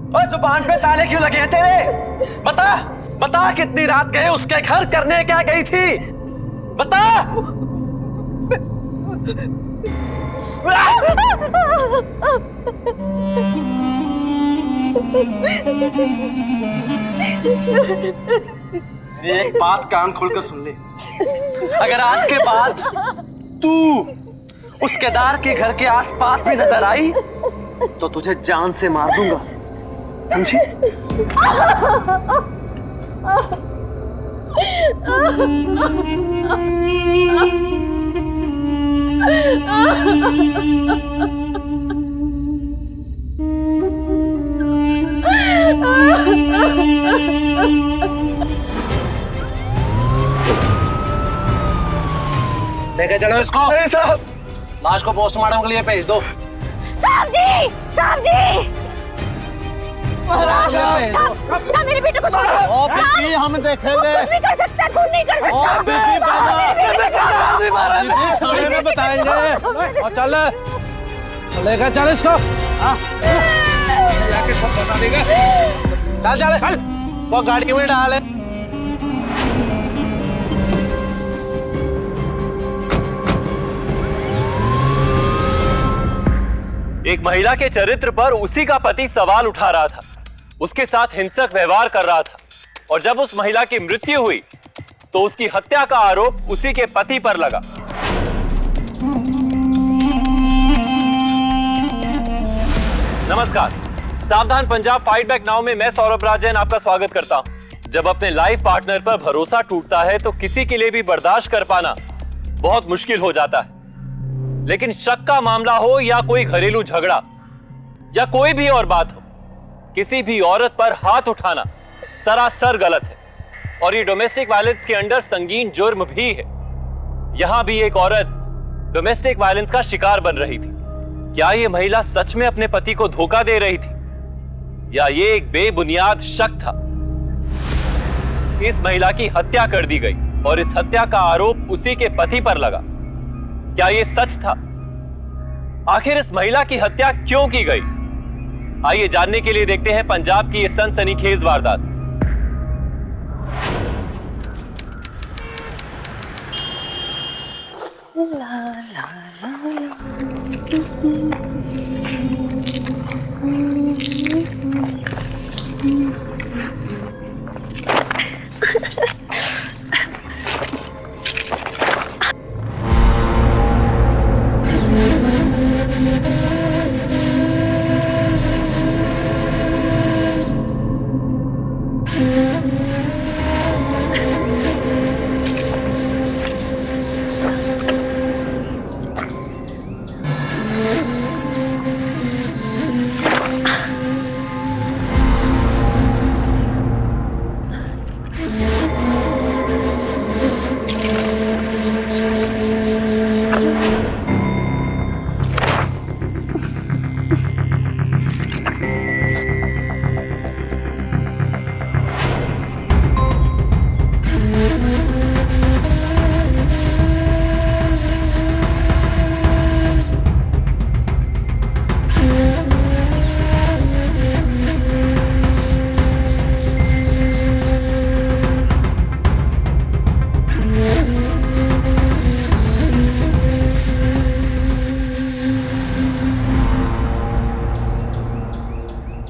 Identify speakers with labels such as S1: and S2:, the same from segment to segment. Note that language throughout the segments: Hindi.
S1: और जुबान पे ताले क्यों लगे हैं तेरे? बता बता, कितनी रात गए उसके घर, करने क्या गई थी? बता।
S2: एक बात कान खोलकर सुन ले।
S1: अगर आज के बाद तू उस केदार के घर के आसपास भी नजर आई तो तुझे जान से मार दूंगा, समझी?
S2: लेके चलो इसको।
S1: साहब,
S2: लाश को पोस्टमार्टम के लिए भेज दो।
S3: साहब जी, साहब जी, साहब मेरे बेटे को छोड़ो।
S2: बीबी हम देखेंगे।
S3: कुछ भी कर सकता है, खून नहीं कर सकता।
S2: थाने में बताएंगे। और चल लेकर चल इसको। जाके सब बता देगा। चल चल वो गाड़ी में डाले।
S1: एक महिला के चरित्र पर उसी का पति सवाल उठा रहा था, उसके साथ हिंसक व्यवहार कर रहा था, और जब उस महिला की मृत्यु हुई तो उसकी हत्या का आरोप उसी के पति पर लगा। नमस्कार, सावधान पंजाब फाइट बैक नाउ में मैं सौरभ राजन आपका स्वागत करता हूं। जब अपने लाइफ पार्टनर पर भरोसा टूटता है तो किसी के लिए भी बर्दाश्त कर पाना बहुत मुश्किल हो जाता है, लेकिन शक का मामला हो या कोई घरेलू झगड़ा या कोई भी और बात हो, किसी भी औरत पर हाथ उठाना सरासर गलत है, और ये डोमेस्टिक वायलेंस के अंडर संगीन जुर्म भी है। यहां भी एक औरत डोमेस्टिक वायलेंस का शिकार बन रही थी। क्या ये महिला सच में अपने पति को धोखा दे रही थी या ये एक बेबुनियाद शक था? इस महिला की हत्या कर दी गई और इस हत्या का आरोप उसी के पति पर लगा। क्या ये सच था? आखिर इस महिला की हत्या क्यों की गई? आइए जानने के लिए देखते हैं पंजाब की ये सनसनीखेज वारदात।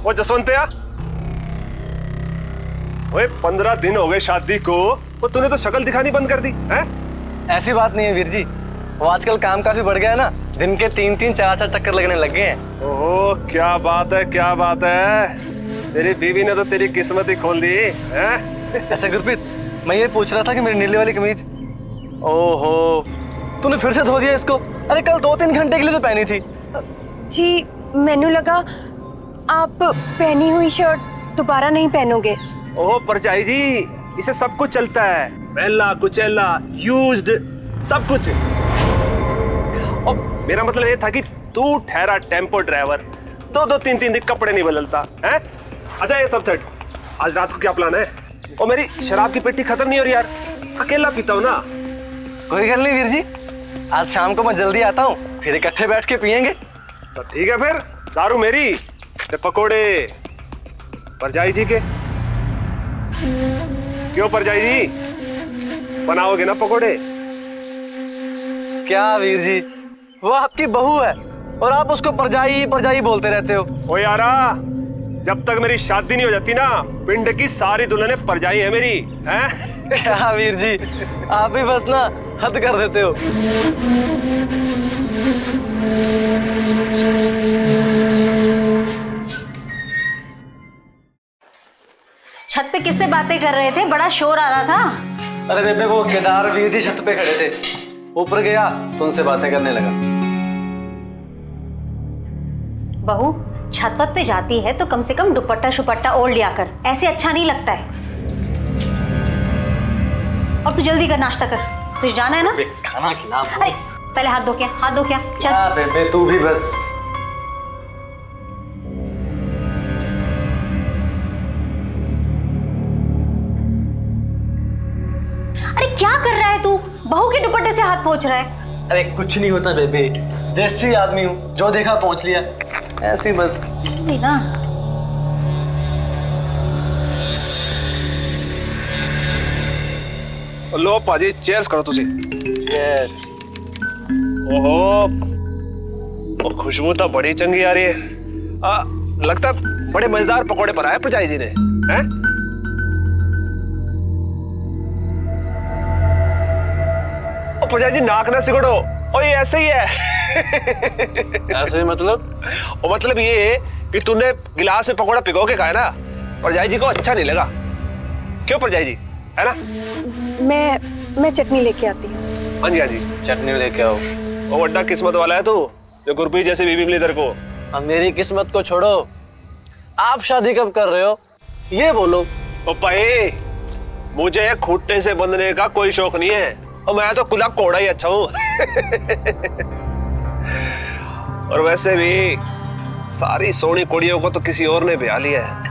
S4: वो जसवंतिया, ओए 15 दिन हो गए शादी को, वो तूने तो शक्ल दिखानी बंद कर दी है?
S5: ऐसी बात नहीं है वीर जी, वो आजकल काम काफी बढ़ गया है ना, दिन के 3-3 4-4 चक्कर लगने लग गए हैं।
S4: ओहो, क्या बात है, क्या बात है। तेरी बीवी ने तो तेरी किस्मत ही खोल दी है।
S5: ऐसे गुरप्रीत, मैं ये पूछ रहा था कि मेरी नीली वाली कमीज, ओहो तूने फिर से धो दिया इसको? अरे कल 2-3 घंटे के लिए तो पहनी थी।
S6: जी मैनू लगा आप पहनी हुई शर्ट दोबारा नहीं पहनोगे।
S4: ओहो परचाई जी, इसे सब कुछ चलता है, पहला कुचैला यूज्ड सब कुछ। और मेरा मतलब ये था कि तू ठहरा टेम्पो ड्राइवर, 2-2 3-3 दिन कपड़े नहीं बदलता है। अच्छा ये सब छट, आज रात को क्या प्लान है? और मेरी शराब की पेटी खत्म नहीं हो रही यार, अकेला पीता हूँ ना।
S5: कोई गल नहीं वीर जी, आज शाम को मैं जल्दी आता हूँ, फिर इकट्ठे बैठ के पियेंगे।
S4: तो ठीक है फिर, दारू मेरी ते पकोड़े परजाई जी के? क्यों परजाई जी, बनाओगे ना पकोड़े?
S5: क्या वीर जी, वो आपकी बहू है और आप उसको परजाई परजाई बोलते रहते हो।
S4: ओ यारा, जब तक मेरी शादी नहीं हो जाती ना, पिंड की सारी दुल्हनें परजाई है मेरी, हैं?
S5: क्या वीर जी, आप भी बस ना हद कर देते हो।
S3: छत पे किससे बातें कर रहे थे? बड़ा शोर आ रहा था।
S5: अरे बेबे, वो केदार वीर जी छत पे खड़े थे, ऊपर गया तो उनसे बातें करने लगा।
S3: बहू, छत वत पे जाती है तो कम से कम दुपट्टा शुपट्टा ओढ़ लिया कर, ऐसे अच्छा नहीं लगता है। और तू जल्दी कर, नाश्ता कर, तुझे जाना है ना?
S5: खाना खिला।
S3: अरे पहले हाथ धो क्या, हाथ धो क्या, चल।
S5: हाँ बेबे, तू भी बस।
S3: अरे क्या कर रहा है तू? बहू के दुपट्टे से हाथ पोंछ रहा है।
S5: अरे कुछ नहीं होता बेबे, देसी आदमी हूँ, जो देखा पहुंच लिया, ऐसे ही बस।
S3: नहीं ना।
S4: लो पाजी, चेयर्स करो तुसी।
S5: चेयर।
S4: ओहो, और खुशबू तो बड़ी चंगी आ रही है। लगता है बड़े मजेदार पकोड़े बनाए परजाई जी ने, हैं? ओ परजाई जी, नाक ना सिकुड़ो, ओ ये ऐसे ही है।
S5: ऐसे ही मतलब?
S4: और मतलब ये कि तूने गिलास में पकोड़ा पिगो के खाया ना, परजाई जी को अच्छा नहीं लगा। क्यों परजाई जी, है ना?
S6: मैं चटनी लेके आती हूँ।
S4: हाँ जी, हाँ जी।
S5: चटनी लेके आओ।
S4: ओ बड़ा किस्मत वाला है तू, जो गुरप्रीत जैसे बीवी मिली तेरे को।
S5: अब मेरी किस्मत को छोड़ो, आप शादी कब कर रहे हो ये बोलो।
S4: ओ भाई, मुझे खूंटने से बंधने का कोई शौक नहीं है, और मैं तो खुला कोड़ा ही अच्छा हूँ। और वैसे भी सारी सोनी कुड़ियों को तो किसी और ने ब्याह लिया है।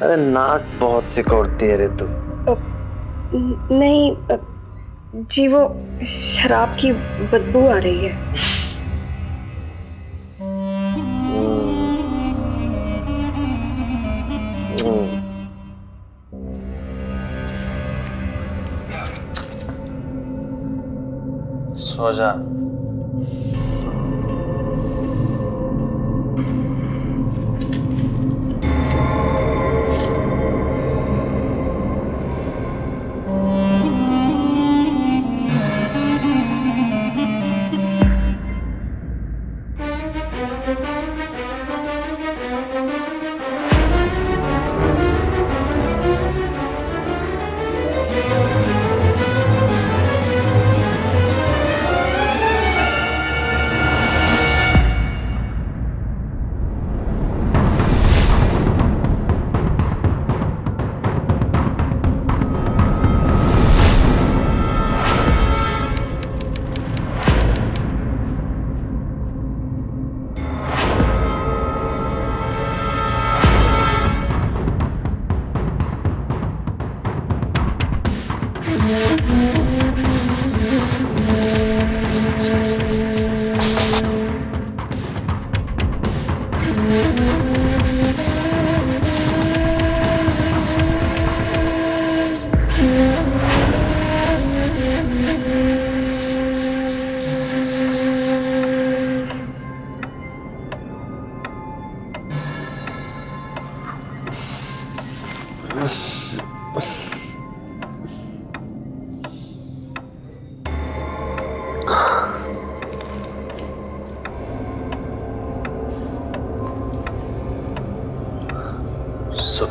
S5: अरे नाक बहुत सिकोड़ती है रे तू।
S6: नहीं जी, वो शराब की बदबू आ रही है।
S5: सो जा।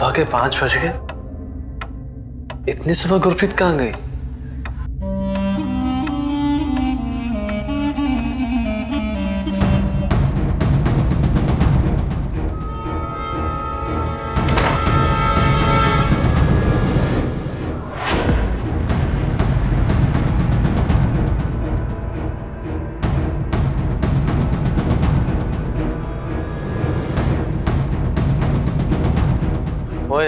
S5: सुबह के 5 बज गए। इतनी सुबह गुरप्रीत कहाँ गई? ओए,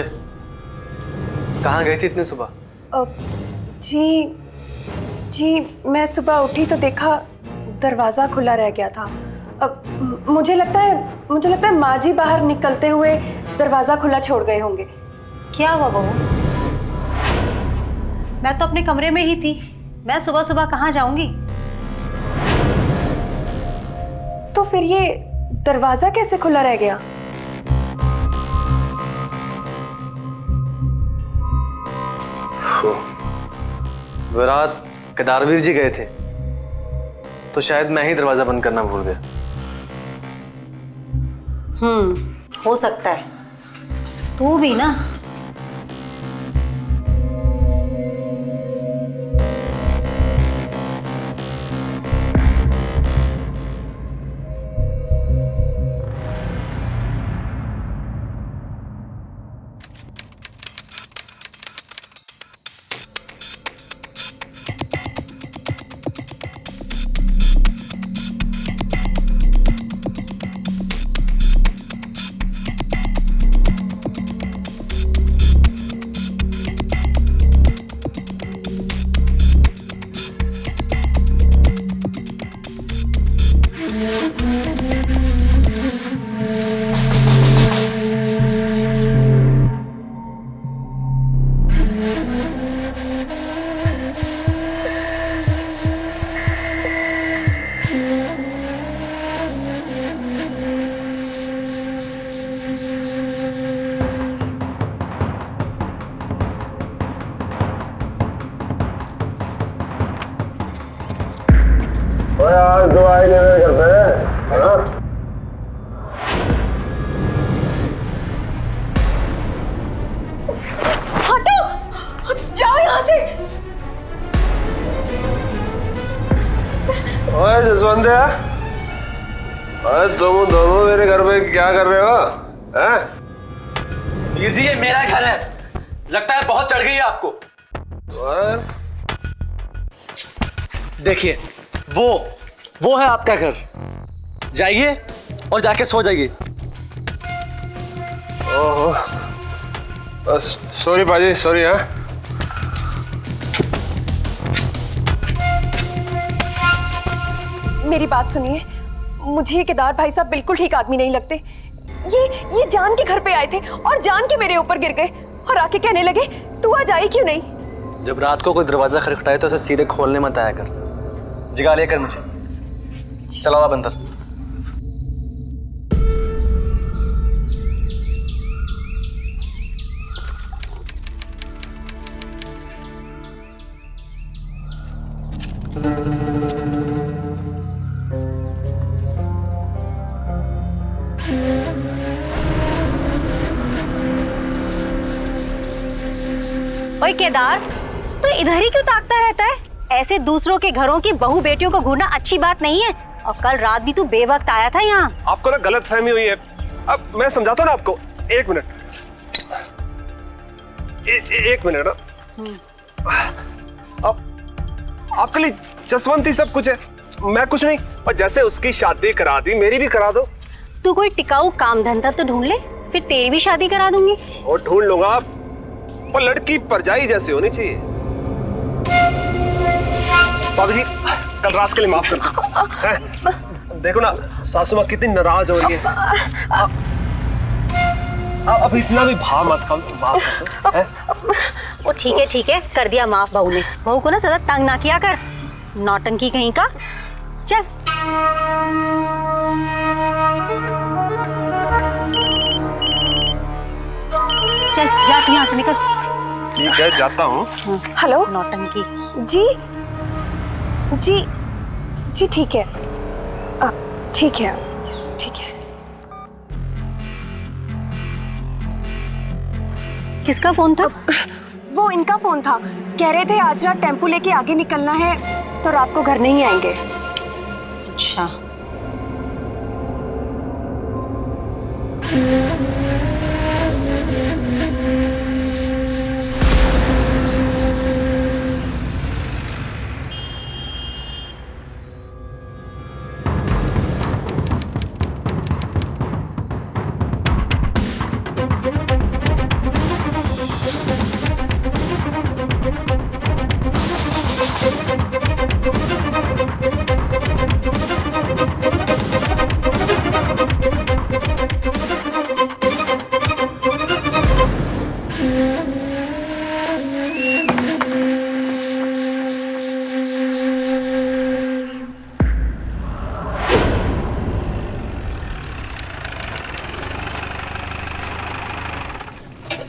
S5: कहाँ गई थी इतनी सुबह?
S6: जी मैं सुबह उठी तो देखा दरवाज़ा खुला रह गया था। अब मुझे लगता है माँ जी बाहर निकलते हुए दरवाज़ा खुला छोड़ गए होंगे।
S3: क्या हुआ बहू? मैं तो अपने कमरे में ही थी। मैं सुबह सुबह कहाँ जाऊंगी?
S6: तो फिर ये दरवाज़ा कैसे खुला रह गया?
S5: विराट केदारवीर जी गए थे तो शायद मैं ही दरवाजा बंद करना भूल गया।
S3: हो सकता है। तू भी ना।
S4: आज दो आई नहीं करते हैं ना?
S6: हटो, जाओ यहाँ से।
S4: ओए जसवंत, अरे तुम दोनों मेरे घर पे क्या कर रहे हो? हैं?
S5: वीर जी, ये मेरा घर है। लगता है बहुत चढ़ गई है आपको।
S4: और
S5: देखिए, वो है आपका घर। जाइए और जाके सो जाइए।
S4: ओहो, सॉरी बाजी, सॉरी। हाँ,
S6: मेरी बात सुनिए, मुझे ये केदार भाई साहब बिल्कुल ठीक आदमी नहीं लगते। ये जान के घर पे आए थे और जान के मेरे ऊपर गिर गए और आके कहने लगे तू आज आई क्यों नहीं?
S5: जब रात को कोई दरवाजा खटखटाए तो उसे सीधे खोलने मत आया कर, जगा लिया कर मुझे। चलो आप अंदर।
S3: ओए केदार, तो इधर ही क्यों ताकता रहता है? ऐसे दूसरों के घरों की बहू बेटियों को घूरना अच्छी बात नहीं है। और कल रात भी तू बेवक्त आया था यहाँ।
S4: आपको ना गलत फहमी हुई है। अब मैं समझाता हूँ ना आपको। एक मिनट, एक मिनट ना। अब आपके लिए जसवंत ही सब कुछ है, मैं कुछ नहीं। और जैसे उसकी शादी करा दी, मेरी भी करा दो।
S3: तू कोई टिकाऊ काम धंधा तो ढूंढ ले, फिर तेरी भी शादी करा दूंगी।
S4: और ढूंढ लूंगा, पर लड़की परजाई जैसे होनी चाहिए। बाबू जी, कल रात के लिए माफ कर दो। देखो ना सासू माँ कितनी नाराज हो रही है। अब इतना भी भाव मत खाओ, माफ कर दो।
S3: वो ठीक है, कर दिया माफ बहू ने। बहू को ना सदा तंग ना किया कर, नौटंकी कहीं का। चल चल, जा तू यहाँ से निकल।
S4: ठीक है, जाता हूँ।
S6: हेलो
S3: नौटंकी।
S6: जी जी जी, ठीक है, ठीक है, ठीक है।
S3: किसका फोन था?
S6: वो इनका फोन था। कह रहे थे आज रात टेम्पो लेके आगे निकलना है तो रात को घर नहीं आएंगे।
S3: अच्छा।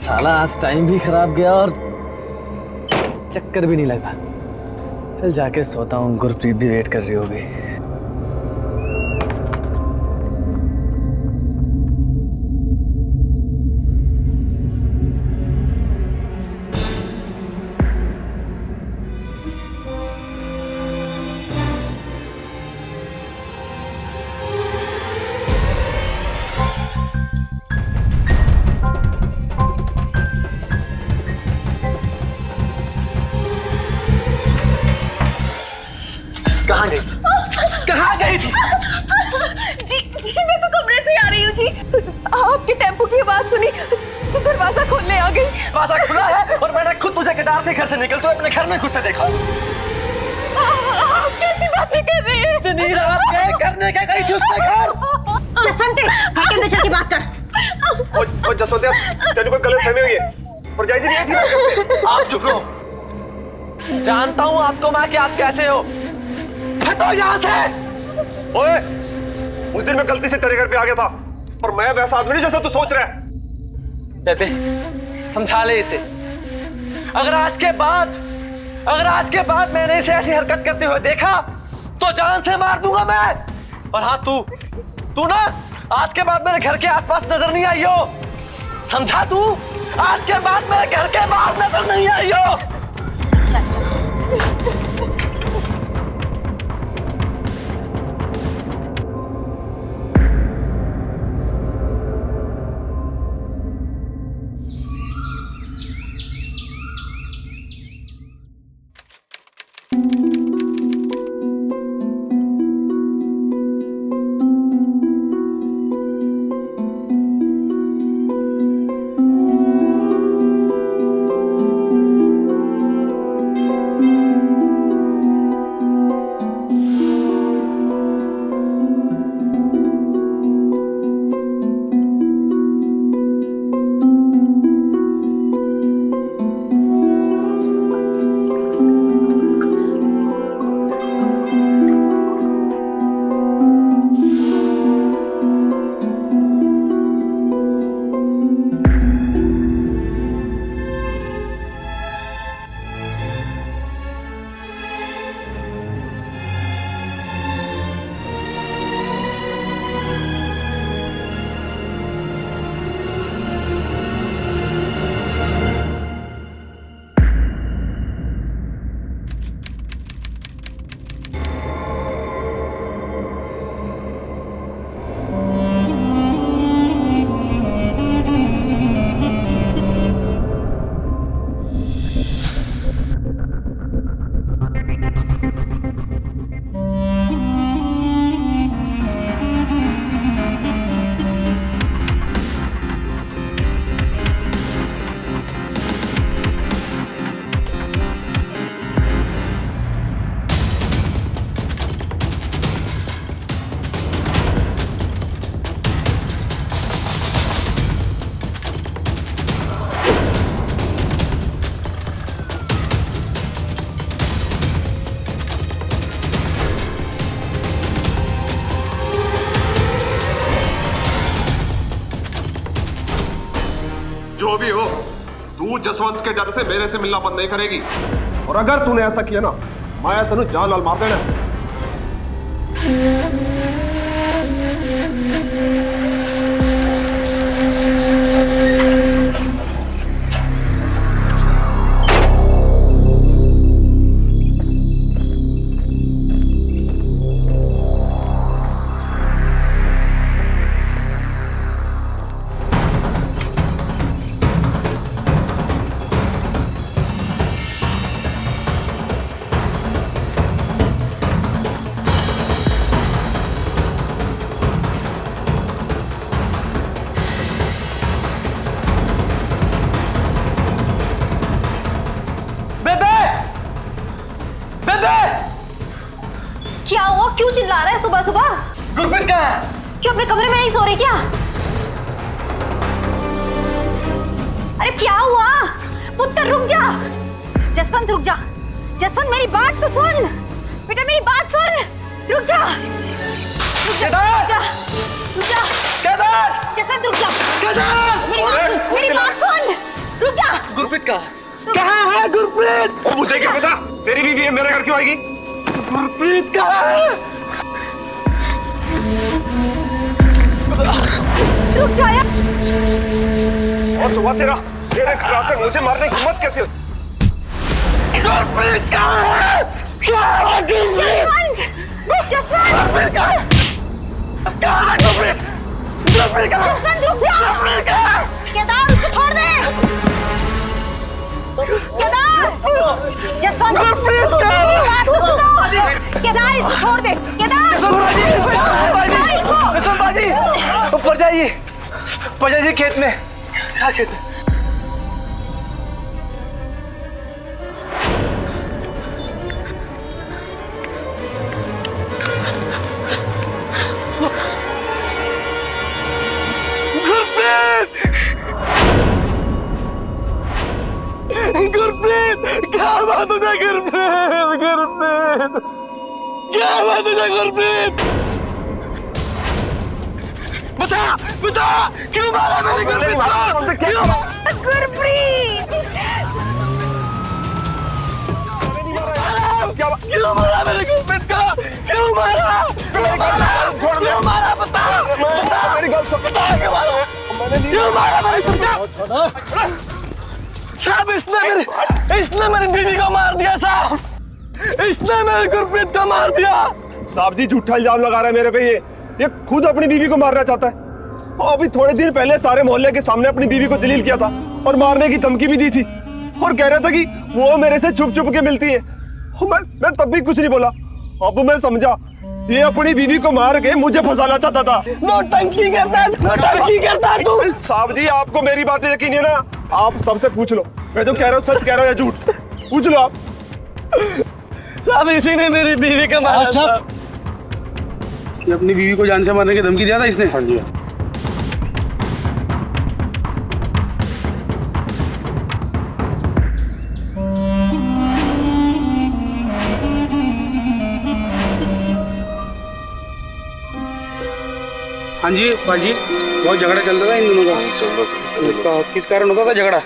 S5: साला आज टाइम भी खराब गया और चक्कर भी नहीं लगा। चल जाके सोता हूँ, गुरप्रीत भी वेट कर रही होगी। कहाँ गई? कहाँ गई थी?
S6: जी जी मैं तो कमरे से आ रही हूँ जी। आपके टेम्पो की आवाज सुनी तो दरवाजा खोलने आ गई।
S5: दरवाजा खुला है और मैंने खुद तुझे गिटार से घर से निकलते हुए अपने घर में घुसते देखा।
S6: आप कैसी बातें कर रहे हैं?
S5: इतनी रात क्या करने के गई थी उसके घर?
S3: जसवंत, घर के अंदर चल के बात कर।
S4: ओ जसवंत, तेरे को गलत फहमी हुई है। और जाई जी नहीं थी।
S5: आप चुप रहो। जानता हूँ आपको मैं कि आप कैसे हो। हटो यहाँ से।
S4: ओए, उस दिन मैं गलती से तेरे घर पे आ गया था और मैं वैसा आदमी नहीं जैसा तू सोच रहा है।
S5: बेबे समझा ले इसे। अगर आज के बाद मैंने इसे ऐसी हरकत करते हुए देखा तो जान से मार दूंगा मैं। और हाँ तू ना आज के बाद मेरे घर के आसपास नजर नहीं आई हो। समझा तू? आज के बाद मेरे घर के बाहर नजर नहीं आई हो।
S4: जो भी हो, तू जसवंत के डर से मेरे से मिलना बंद नहीं करेगी। और अगर तूने ऐसा किया ना, मैं तेनू जान लाल मार देना।
S5: बेबे
S3: क्या हुआ? क्यों चिल्ला रहा है सुबह सुबह?
S5: गुरप्रीत कहाँ है?
S3: क्यों अपने कमरे में नहीं सो रही क्या? अरे क्या हुआ? पुत्र रुक जा। जसवंत रुक जा। जसवंत मेरी बात तो सुन। बेटा मेरी बात सुन। रुक जा। रुक जा। रुक जा। रुक जा।
S5: केदार!
S3: जसवंत रुक जा।
S5: केदार!
S3: मेरी बात सुन। रुक जा।
S5: गुरप्रीत कहाँ है गुरप्रीत?
S4: मुझे क्या पता, तेरी बीवी है, मेरे घर क्यों आएगी?
S5: गुरप्रीत कहाँ है?
S3: रुक जा यार।
S4: और तो तेरा मेरे घर आकर मुझे मारने की हिम्मत कैसे हुई?
S5: गुरप्रीत कहाँ है? कहाँ है गुरप्रीत?
S3: जसवंत।
S5: गुरप्रीत कहाँ है? कहाँ है गुरप्रीत? गुरप्रीत कहाँ है?
S3: जसवंत रुक जा।
S5: गुरप्रीत कहाँ है?
S3: केदार उसको छोड़ दे। केदार। जसवंत मेरी बात तो सुनो। केदार इसको छोड़ दे। केदार छोड़ इसको।
S5: जसवंत बाजी ऊपर जाइए खेत में। क्या खेत में? गुरप्रीत क्या बात हो जाए? गुरप्रीत क्या बात हो जाए? गुरप्रीत बता क्यों मारा मेरे गुरप्रीत को? क्यों
S3: गुरप्रीत
S5: क्यों मारा मेरे गुरप्रीत को? क्यों मारा? क्यों मारा? बता
S4: मेरी गल सुन।
S5: बता क्यों मारा? क्यों मारा मेरे गुरप्रीत को? साहब इसने मेरी बीवी को मार दिया साहब। इसने मेरे गुरप्रीत को मार दिया।
S4: साहब जी झूठा इल्जाम लगा रहा है मेरे पे। ये खुद अपनी बीवी को मारना चाहता है। और अभी थोड़े दिन पहले सारे मोहल्ले के सामने अपनी बीवी को जलील किया था और मारने की धमकी भी दी थी और कह रहा था कि वो मेरे से छुप छुप के मिलती है। मैं तब भी कुछ नहीं बोला। अब मैं समझा ये अपनी बीवी को मार के मुझे फंसाना चाहता था।
S5: नौटंकी करता है, नौटंकी करता है तू।
S4: साहब जी आपको मेरी बातें यकीन है ना? आप सबसे पूछ लो मैं जो कह रहा हूँ सच कह रहा हूँ या झूठ, पूछ लो आप।
S5: साहब इसी ने मेरी बीवी को मारा।
S2: अच्छा ये अपनी बीवी को जान से मारने की धमकी दिया था इसने? हाँ जी। हाँ जी पाजी बहुत झगड़ा चलता था इन दोनों का। किस कारण होता था झगड़ा?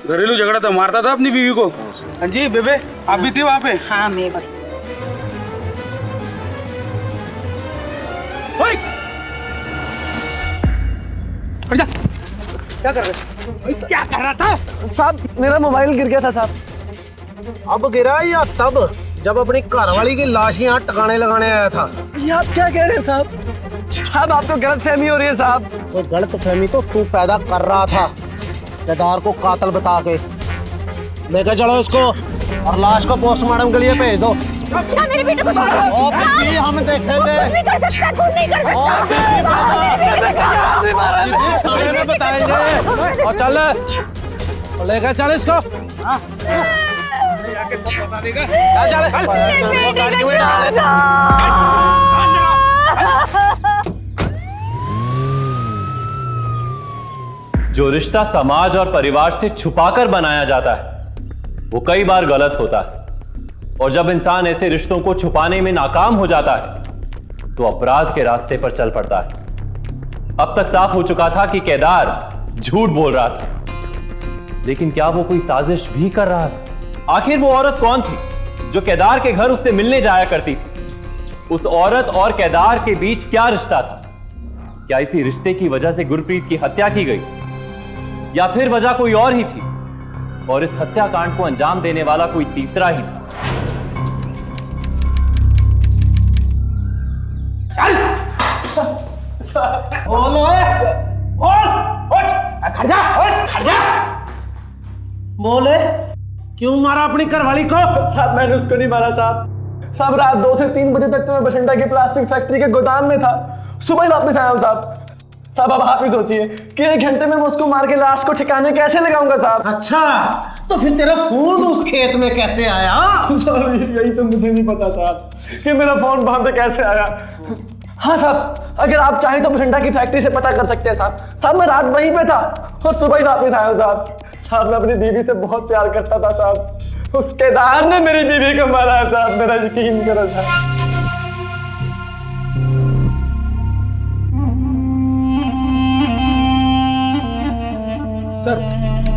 S2: घरेलू झगड़ा था। मारता था अपनी बीवी को? हाँ जी। बेबे आप भी थे वहाँ पे?
S3: हाँ मैं
S5: क्या कर रहा था? साहब मेरा मोबाइल गिर गया था साहब।
S2: अब गिरा या तब जब अपनी घरवाली की लाश यहाँ टकाने लगाने आया था?
S5: ये आप क्या कह रहे हैं साहब? साहब आपको गलतफहमी हो रही है साहब।
S2: तो गलतफहमी तो तू पैदा कर रहा था केदार को कातिल बता के। लेकर चलो इसको और लाश को पोस्टमार्टम के लिए भेज दो।
S3: ना मेरे बेटे को छोड़ो।
S2: हम देखेंगे।
S3: नहीं कर सकता, खुद नहीं कर सकता।
S2: बताएंगे और चल लेकर चल इसको।
S1: जो रिश्ता समाज और परिवार से छुपाकर बनाया जाता है वो कई बार गलत होता है, और जब इंसान ऐसे रिश्तों को छुपाने में नाकाम हो जाता है तो अपराध के रास्ते पर चल पड़ता है। अब तक साफ हो चुका था कि केदार झूठ बोल रहा था, लेकिन क्या वो कोई साजिश भी कर रहा था? आखिर वो औरत कौन थी जो केदार के घर उससे मिलने जाया करती थी? उस औरत और केदार के बीच क्या रिश्ता था? क्या इसी रिश्ते की वजह से गुरप्रीत की हत्या की गई, या फिर वजह कोई और ही थी और इस हत्याकांड को अंजाम देने वाला कोई तीसरा ही था?
S2: बोले क्यों मारा अपनी घरवाली को?
S5: साहब मैंने उसको नहीं मारा साहब। साहब रात 2 से 3 बजे तक तो मैं बठिंडा की प्लास्टिक फैक्ट्री के गोदाम में था। सुबह ही वापस आया हूँ साहब। साहब अब आप ही सोचिए कि 1 घंटे में मैं उसको मार के लाश को ठिकाने कैसे लगाऊंगा साहब।
S2: अच्छा, तो फिर तेरा फोन उस खेत में कैसे आया?
S5: साहब यही तो मुझे नहीं पता साहब कि मेरा फोन वहां पे कैसे आया। हाँ साहब, अगर आप चाहें तो भटिंडा की फैक्ट्री से पता कर सकते हैं साहब। साहब मैं रात वहीं पे था और सुबह ही वापस आया साहब। साहब मैं अपनी बीवी से बहुत प्यार करता था साहब। उस केदार ने मेरी बीवी को मारा है साहब, मेरा यकीन करो साहब।
S2: सर,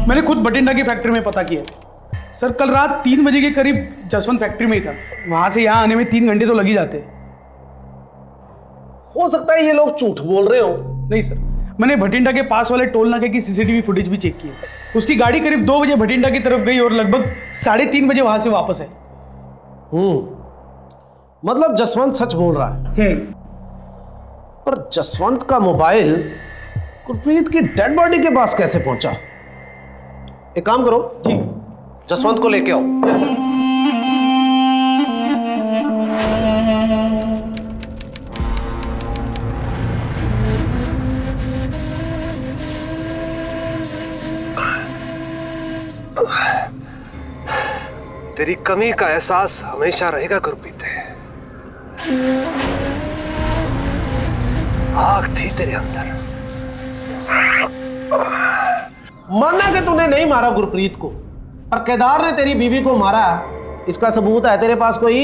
S2: मैंने खुद भटिंडा की फैक्ट्री में पता किया। सर कल रात 3 बजे के करीब जसवंत फैक्ट्री में ही था। वहां से यहाँ आने में 3 घंटे तो लग ही जाते।
S7: हो सकता है ये लोग झूठ बोल रहे हो।
S2: नहीं सर, मैंने भटिंडा के पास वाले टोल नाके की सीसीटीवी फुटेज भी चेक की है। उसकी गाड़ी करीब 2 बजे भटिंडा की तरफ गई और लगभग 3:30 बजे वहां से वापस है।
S7: मतलब जसवंत सच बोल रहा है। पर जसवंत का मोबाइल गुरप्रीत की डेड बॉडी के पास कैसे पहुंचा? एक काम करो
S2: जी।
S7: जसवंत को लेके आओ।
S2: Yes sir.
S4: तेरी कमी का एहसास हमेशा रहेगा गुरप्रीत। आग थी तेरे अंदर।
S7: मानना कि तूने नहीं मारा गुरप्रीत को, पर केदार ने तेरी बीवी को मारा, इसका सबूत है तेरे पास कोई?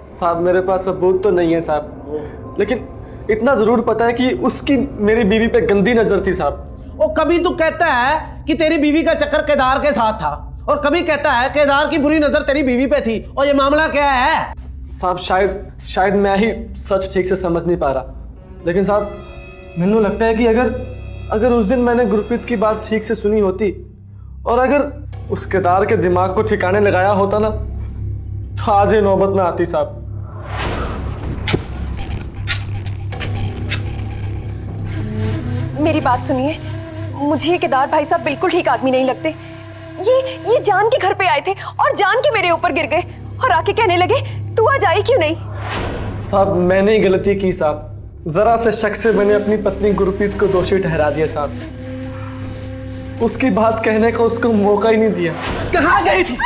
S5: साहब मेरे पास सबूत तो नहीं है साहब, लेकिन इतना जरूर पता है कि उसकी मेरी बीवी पे गंदी नजर थी साहब।
S7: वो कभी तू कहता है कि तेरी बीवी का चक्कर केदार के साथ था, और कभी कहता है केदार की बुरी नजर तेरी बीवी पे थी। और ये मामला क्या है?
S5: साहब शायद मैं ही सच ठीक से समझ नहीं पा रहा, लेकिन साहब मैंने लगता है कि अगर उस दिन मैंने गुरप्रीत की बात ठीक से सुनी होती और अगर उस केदार के दिमाग को ठिकाने लगाया होता ना, तो आज ये नौबत ना आती साहब।
S6: मेरी बात सुनिए, मुझे ये केदार भाई साहब बिल्कुल ठीक आदमी नहीं लगते। ये जान के घर पे आए थे और जान के मेरे ऊपर गिर गए और आके कहने लगे तू आज आई क्यों नहीं?
S5: साहब मैंने ही गलती की साहब, जरा से शक से मैंने अपनी पत्नी गुरप्रीत को दोषी ठहरा दिया साहब। उसकी बात कहने का उसको मौका ही नहीं दिया।
S6: कहाँ गई थी?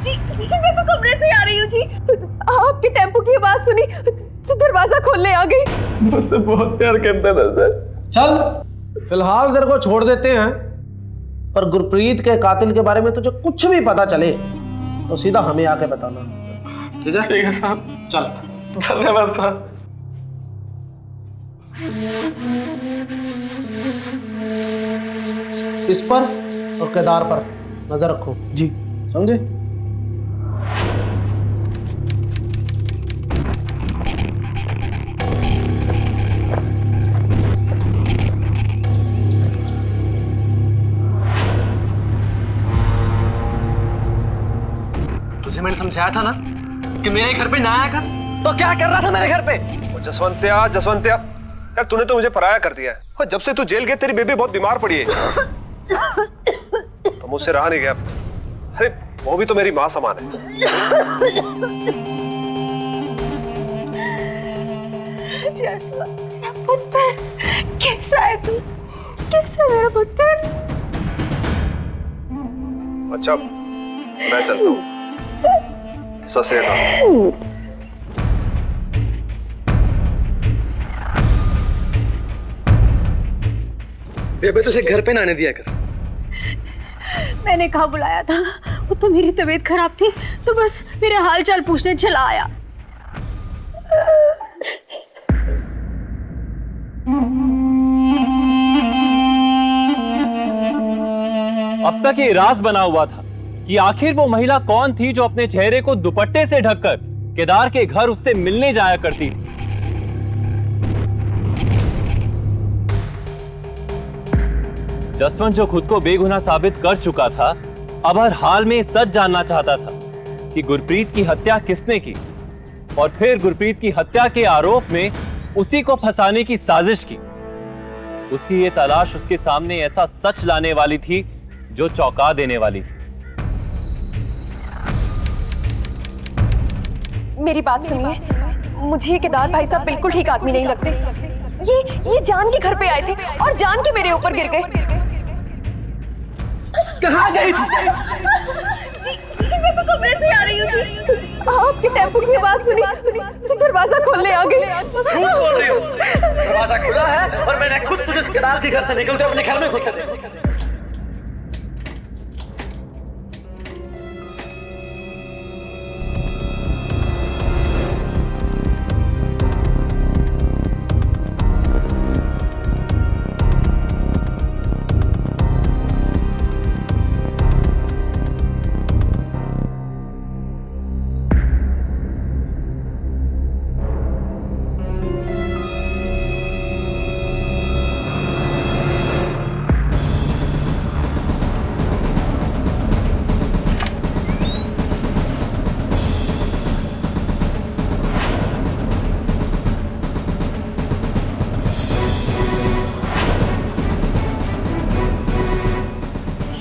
S6: जी मैं तो कमरे से आ रही हूँ जी। आपके टेम्पो की आवाज सुनी तो दरवाजा खोलने आ गई।
S5: मुझसे बहुत प्यार करता था सर।
S7: चल फिलहाल तेरे को छोड़ देते हैं, पर गुरप्रीत के कातिल के बारे में तुझे कुछ भी पता चले तो सीधा हमें आके बताना, ठीक है?
S5: ठीक है साहब।
S7: चल।
S5: धन्यवाद साहब।
S7: इस पर और केदार पर नजर रखो
S2: जी।
S7: समझे?
S5: तुझे मैंने समझाया था ना कि मेरे घर पे ना आया कर, तो क्या कर रहा था मेरे घर पे?
S4: जसवंतिया यार, तूने तो मुझे पराया कर दिया है। और जब से तू जेल गया तेरी बेबी बहुत बीमार पड़ी है। तो मुझसे रहा नहीं गया। अरे वो भी तो मेरी माँ समान है।
S3: जसवंत मेरा पुत्र, कैसा है तू? कैसा है मेरा पुत्र?
S4: अच्छा मैं चलता हूँ। सत श्री अकाल।
S5: बेबे तुझे घर पे ना आने दिया कर।
S3: मैंने कहा बुलाया था, वो तो मेरी तबीयत खराब थी तो बस मेरे हाल चाल पूछने चला आया।
S1: अब तक ये राज बना हुआ था कि आखिर वो महिला कौन थी जो अपने चेहरे को दुपट्टे से ढककर केदार के घर उससे मिलने जाया करती थी। जसवंत जो खुद को बेगुनाह साबित कर चुका था, अब हर हाल में सच जानना चाहता था कि गुरप्रीत की हत्या किसने की, और फिर गुरप्रीत की हत्या के आरोप में उसी को फंसाने की साजिश की। उसकी ये तलाश उसके सामने ऐसा सच लाने वाली थी जो चौंका देने वाली थी।
S6: मेरी बात सुनिए, मुझे ये केदार भाई साहब बिल्कुल ठीक आदमी नहीं लगते। ये जान के घर पे आए थे और जान के मेरे ऊपर गिर गए।
S5: कहाँ गई थी?
S6: जी मैं तो कमरे से आ रही हूँ जी। आपके टेम्पो की आवाज सुनी तो दरवाजा खोलने आ गई।
S5: झूठ बोल रही हो। दरवाजा खुला है और मैंने खुद तुझे केदार के घर से निकल के अपने घर में घुस के देखा।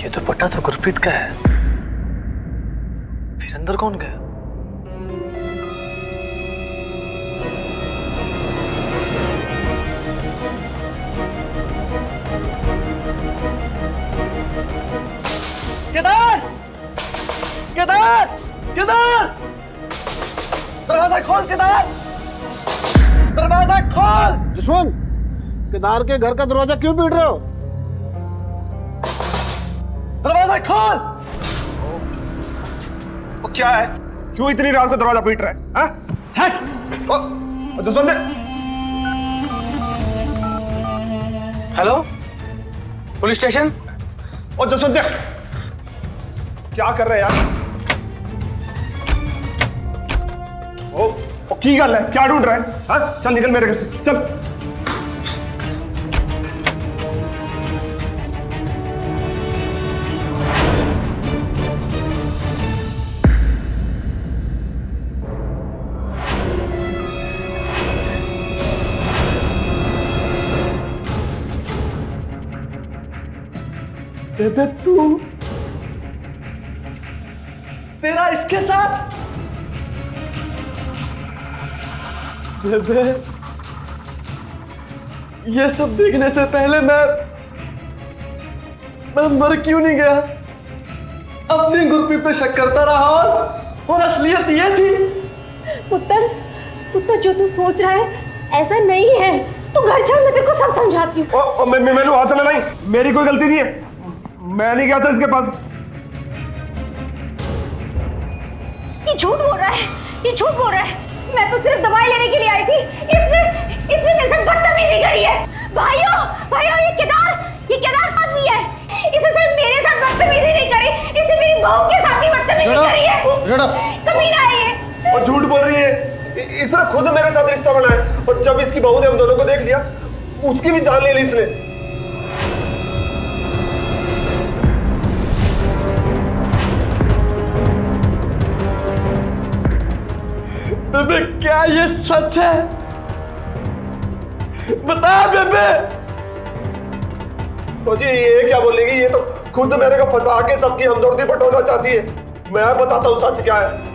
S5: दुपट्टा तो गुरप्रीत का है, फिर अंदर कौन गया? केदार! केदार! केदार! दरवाजा खोल केदार! दरवाजा खोल!
S7: जसवंत, केदार के घर का दरवाजा क्यों पीट रहे हो?
S5: दरवाजा खोल!
S4: वो क्या है? क्यों इतनी रात को दरवाजा पीट रहा है? हाँ?
S5: हट!
S4: ओ, जसवंत!
S2: Hello, police station.
S4: ओ जसवंत, क्या कर रहे हैं यार? ओ की गल है? क्या ढूंढ रहा है? हाँ? चल निकल मेरे घर से, चल।
S5: बेबे तू, तेरा इसके साथ? बेबे, ये सब देखने से पहले मैं मर क्यों नहीं गया? अपनी गुरप्रीत पे शक करता रहा और असलियत ये थी।
S3: पुत्र जो तू सोच रहा है ऐसा नहीं है। तू घर चल, मैं तेरे को सब समझाती हूँ।
S4: मैंने हाथ में नहीं, मेरी कोई गलती नहीं है। मैं नहीं गया था इसके पास।
S3: ये झूठ बोल रहा है, ये झूठ बोल रहा है। मैं तो सिर्फ दवाई लेने के लिए आई थी। इसने मेरे साथ बदतमीजी करी है। भाइयों, ये केदार आदमी है। इसे सिर्फ मेरे साथ बदतमीजी नहीं करी, इसे मेरी बहू के साथ भी बदतमीजी करी है। कमीना है ये।
S4: और झूठ बोल रही है। इसने खुद मेरे साथ रिश्ता बनाया और जब इसकी बहू ने हम दोनों को देख लिया, उसकी भी जान ले ली इसने।
S5: बेबे, क्या ये सच है? बता बेबे।
S4: तो जी ये क्या बोलेगी? ये तो खुद मेरे को फंसा के सबकी हमदर्दी बटोरना चाहती है। मैं बताता हूँ सच क्या है।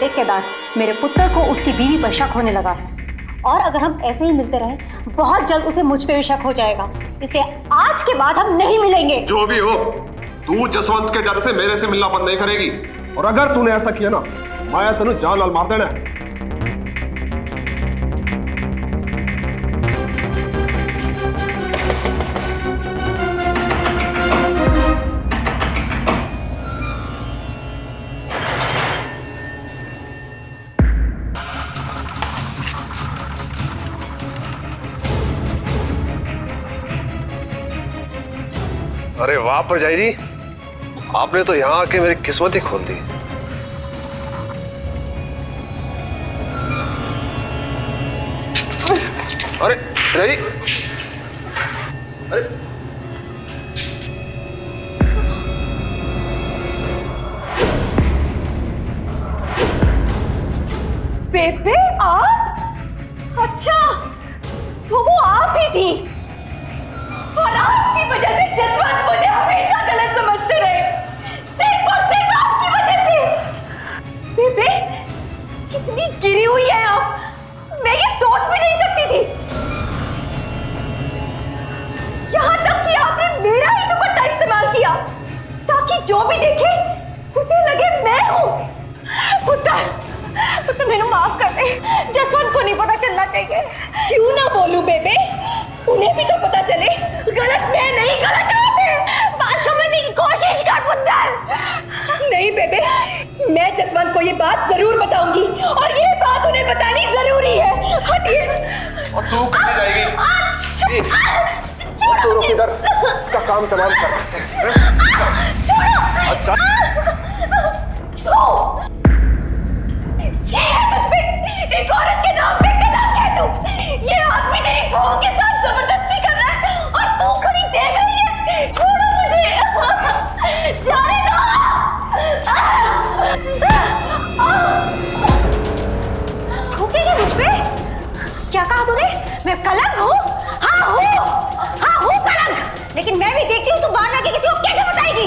S3: देख केदार, मेरे पुत्र को उसकी बीवी पर शक होने लगा है और अगर हम ऐसे ही मिलते रहे बहुत जल्द उसे मुझ पे भी शक हो जाएगा। इसलिए आज के बाद हम नहीं मिलेंगे।
S4: जो भी हो, तू जसवंत के डर से मेरे से मिलना बंद नहीं करेगी। और अगर तूने ऐसा किया ना, मैं तेनू जान लाल मार देना।
S8: अरे वाह परजाई जी, आपने तो यहाँ आके मेरी किस्मत ही खोल दी। अरे परजाई, अरे
S6: बेबे आप? अच्छा, तो वो आप ही थी। और आपकी वजह से जसवंत मुझे हमेशा गलत समझते रहे, सिर्फ और सिर्फ आपकी वजह से। बेबे कितनी गिरी हुई है आप, मैं ये सोच भी नहीं सकती थी। यहाँ तक कि आपने मेरा ही दुपट्टा इस्तेमाल किया ताकि जो भी देखे उसे लगे मैं हूँ।
S3: पुत्र मेनू माफ कर दे, जसवंत को नहीं पता चलना चाहिए।
S6: क्यों ना बोलूं बेबे, उन्हें भी तो पता चले गलत मैं नहीं, गलत आप हैं।
S3: बात समझने की कोशिश कर पुत्र।
S6: नहीं बेबे, मैं जसवंत को ये बात जरूर बताऊंगी और ये बात उन्हें बतानी जरूरी है। हटिए।
S8: और तू कहाँ जाएगी?
S6: छोड़ो
S8: रुक इधर, इसका काम तमाम कर।
S6: छोड़ो।
S8: अच्छा
S6: तो जी है तुझ पे, एक औरत के नाम पे कलंक है तू। ये आदमी तेरी बहू के साथ जबरदस्ती कर रहा है और तू खड़ी देख रही है। छोड़ो मुझे, जाने दो।
S3: थूकेगी मुझ पे? क्या कहा तूने? मैं कलंक हूँ? हाँ हूँ कलंक, लेकिन मैं भी देखती हूँ तू बाहर जाके किसी को कैसे बताएगी।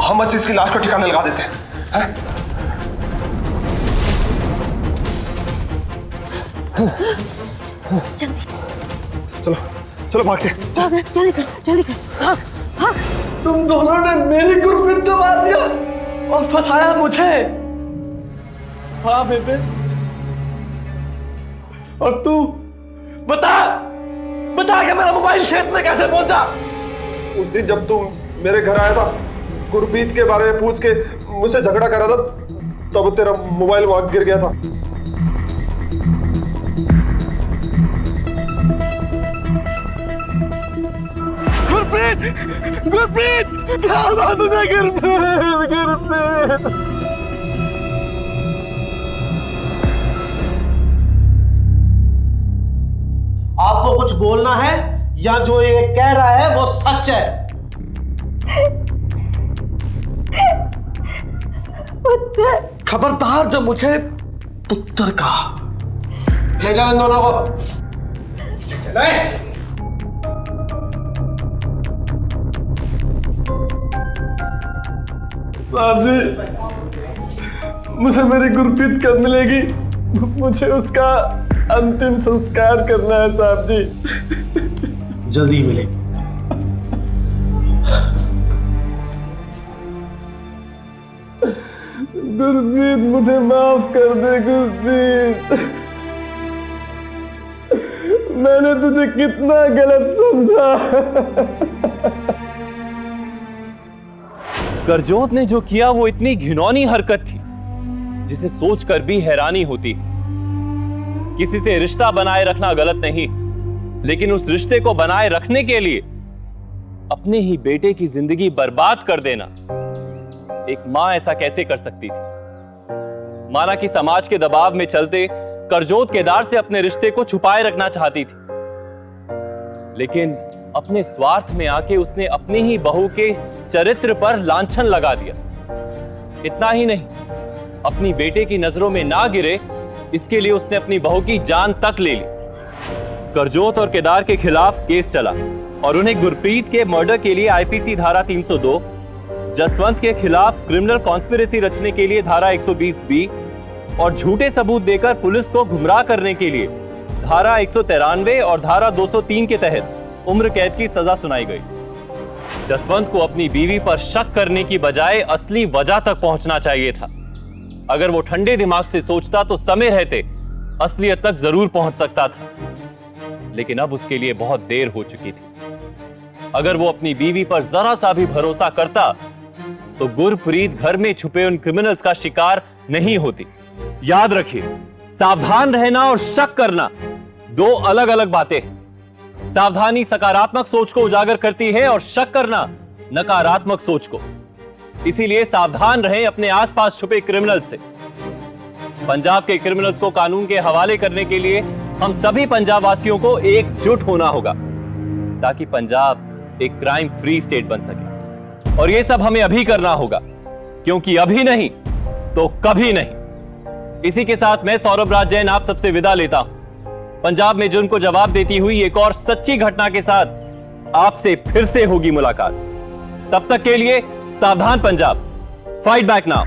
S8: हम बस इसकी लाश को ठिकाने लगा देते हैं। चलो चलो भागते हैं।
S3: जल्दी कर।
S5: तुम दोनों ने मेरी गुरप्रीत को मार दिया और फंसाया मुझे। हाँ बेबे, और तू बता कि मेरा मोबाइल क्षेत्र में कैसे पहुंचा?
S8: उस दिन जब तुम मेरे घर आया था, गुरप्रीत के बारे में पूछ के मुझसे झगड़ा कर रहा था, तब तेरा मोबाइल वहां गिर गया था।
S5: गुरप्रीत क्या बात है? गुरप्रीत
S7: आपको कुछ बोलना है या जो ये कह रहा है वो सच है?
S5: खबरदार जो मुझे पुत्र का।
S7: ले जाओ इन दोनों को। चले।
S5: साहब जी, मुझे मेरी गुरप्रीत कब मिलेगी? मुझे उसका अंतिम संस्कार करना है साहब जी।
S7: जल्दी ही मिलेगी।
S5: गुरप्रीत मुझे माफ कर दे गुरप्रीत। मैंने तुझे कितना गलत समझा।
S1: करजोत ने जो किया वो इतनी घिनौनी हरकत थी जिसे सोचकर भी हैरानी होती। किसी से रिश्ता बनाए रखना गलत नहीं, लेकिन उस रिश्ते को बनाए रखने के लिए अपने ही बेटे की जिंदगी बर्बाद कर देना, एक मां ऐसा कैसे कर सकती थी? माना कि समाज के दबाव में चलते करजोत केदार से अपने रिश्ते को छुपाए रखना चाहती थी, लेकिन अपने स्वार्थ में आके उसने अपनी ही बहू के चरित्र पर लांछन लगा दिया। इतना ही नहीं, अपनी बेटे की नजरों में ना गिरे इसके लिए उसने अपनी बहू की जान तक ले ली। करजोत और केदार के खिलाफ केस चला और उन्हें गुरप्रीत के मर्डर के लिए आईपीसी धारा 302, जसवंत के खिलाफ क्रिमिनल कॉन्स्पिरेसी रचने के लिए धारा 120B और झूठे सबूत देकर पुलिस को गुमराह करने के लिए धारा 193 और धारा 203 के तहत उम्र कैद की सजा सुनाई गई। जसवंत को अपनी बीवी पर शक करने की बजाय असली वजह तक पहुंचना चाहिए था। अगर वो ठंडे दिमाग से सोचता तो समय रहते असलियत तक जरूर पहुंच सकता था, लेकिन अब उसके लिए बहुत देर हो चुकी थी। अगर वो अपनी बीवी पर जरा सा भी भरोसा करता तो गुरप्रीत घर में छुपे उन क्रिमिनल्स का शिकार नहीं होती। याद रखिए, सावधान रहना और शक करना दो अलग अलग बातें हैं। सावधानी सकारात्मक सोच को उजागर करती है और शक करना नकारात्मक सोच को। इसीलिए सावधान रहें अपने आसपास छुपे क्रिमिनल्स से। पंजाब के क्रिमिनल्स को कानून के हवाले करने के लिए हम सभी पंजाब वासियों को एकजुट होना होगा ताकि पंजाब एक क्राइम फ्री स्टेट बन सके। और यह सब हमें अभी करना होगा, क्योंकि अभी नहीं तो कभी नहीं। इसी के साथ मैं सौरभ राज जैन आप सबसे विदा लेता हूं। पंजाब में जुर्म को जवाब देती हुई एक और सच्ची घटना के साथ आपसे फिर से होगी मुलाकात। तब तक के लिए सावधान पंजाब, फाइट बैक नाउ।